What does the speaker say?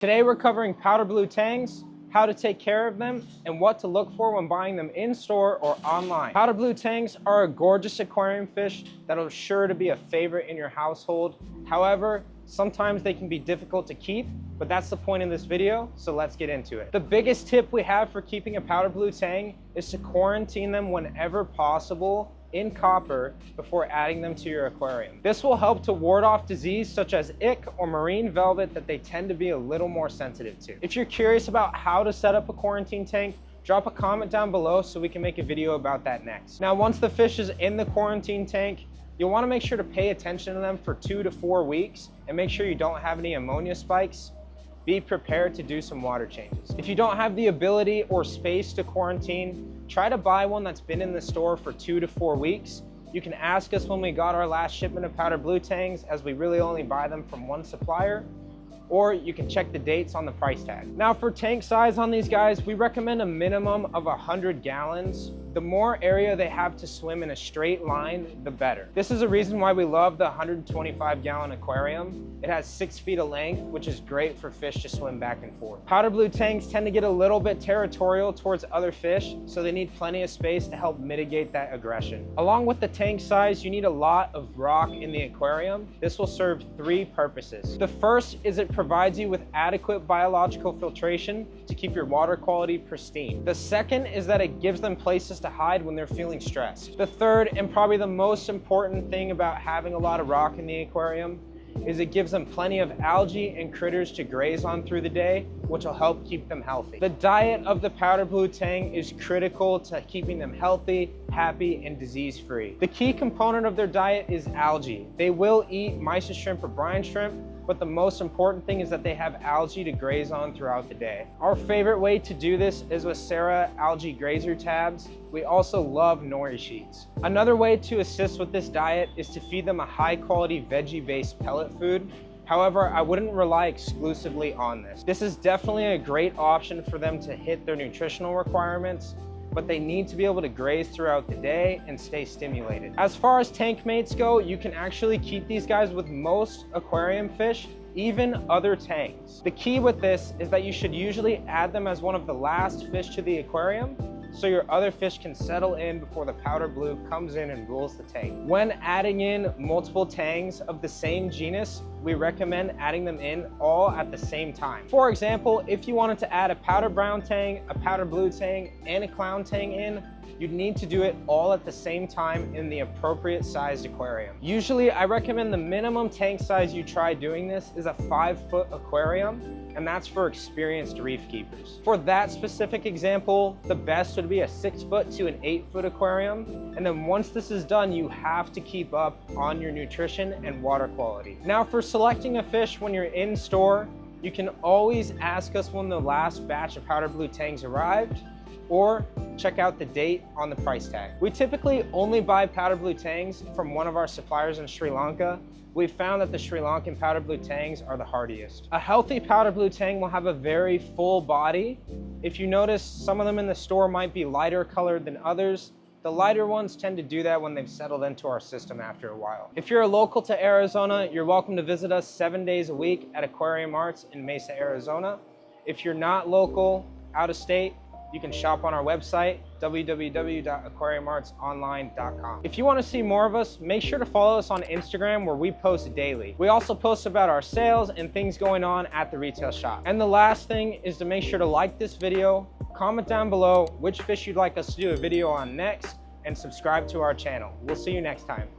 Today we're covering powder blue tangs, how to take care of them, and what to look for when buying them in store or online. Powder blue tangs are a gorgeous aquarium fish that are sure to be a favorite in your household. However, sometimes they can be difficult to keep, but that's the point in this video, so let's get into it. The biggest tip we have for keeping a powder blue tang is to quarantine them whenever possible in copper before adding them to your aquarium. This will help to ward off disease such as ick or marine velvet that they tend to be a little more sensitive to. If you're curious about how to set up a quarantine tank, drop a comment down below so we can make a video about that next. Now, once the fish is in the quarantine tank, you'll want to make sure to pay attention to them for 2 to 4 weeks and make sure you don't have any ammonia spikes. Be prepared to do some water changes. If you don't have the ability or space to quarantine, try to buy one that's been in the store for 2 to 4 weeks. You can ask us when we got our last shipment of powder blue tangs, as we really only buy them from one supplier, or you can check the dates on the price tag. Now, for tank size on these guys, we recommend a minimum of 100 gallons. The more area they have to swim in a straight line, the better. This is a reason why we love the 125-gallon aquarium. It has 6 feet of length, which is great for fish to swim back and forth. Powder blue tangs tend to get a little bit territorial towards other fish, so they need plenty of space to help mitigate that aggression. Along with the tank size, you need a lot of rock in the aquarium. This will serve 3 purposes. The first is it provides you with adequate biological filtration to keep your water quality pristine. The second is that it gives them places to hide when they're feeling stressed. The third, and probably the most important thing about having a lot of rock in the aquarium, is it gives them plenty of algae and critters to graze on through the day, which will help keep them healthy. The diet of the powder blue tang is critical to keeping them healthy, happy, and disease-free. The key component of their diet is algae. They will eat mysis shrimp or brine shrimp, but the most important thing is that they have algae to graze on throughout the day. Our favorite way to do this is with Sarah algae grazer tabs. We also love nori sheets. Another way to assist with this diet is to feed them a high-quality veggie-based pellet food. However, I wouldn't rely exclusively on this. This is definitely a great option for them to hit their nutritional requirements, but they need to be able to graze throughout the day and stay stimulated. As far as tank mates go, you can actually keep these guys with most aquarium fish, even other tangs. The key with this is that you should usually add them as one of the last fish to the aquarium, so your other fish can settle in before the powder blue comes in and rules the tank. When adding in multiple tangs of the same genus, we recommend adding them in all at the same time. For example, if you wanted to add a powder brown tang, a powder blue tang, and a clown tang in, you'd need to do it all at the same time in the appropriate sized aquarium. Usually, I recommend the minimum tank size you try doing this is a 5-foot aquarium, and that's for experienced reef keepers. For that specific example, the best would be a 6-foot to an 8-foot aquarium. And then once this is done, you have to keep up on your nutrition and water quality. Now, for selecting a fish when you're in store, you can always ask us when the last batch of powder blue tangs arrived, or check out the date on the price tag. We typically only buy powder blue tangs from one of our suppliers in Sri Lanka. We've found that the Sri Lankan powder blue tangs are the hardiest. A healthy powder blue tang will have a very full body. If you notice, some of them in the store might be lighter colored than others. The lighter ones tend to do that when they've settled into our system after a while. If you're a local to Arizona, you're welcome to visit us 7 days a week at Aquarium Arts in Mesa, Arizona. If you're not local, out of state, you can shop on our website, www.aquariumartsonline.com. If you want to see more of us, make sure to follow us on Instagram, where we post daily. We also post about our sales and things going on at the retail shop. And the last thing is to make sure to like this video, comment down below which fish you'd like us to do a video on next, and subscribe to our channel. We'll see you next time.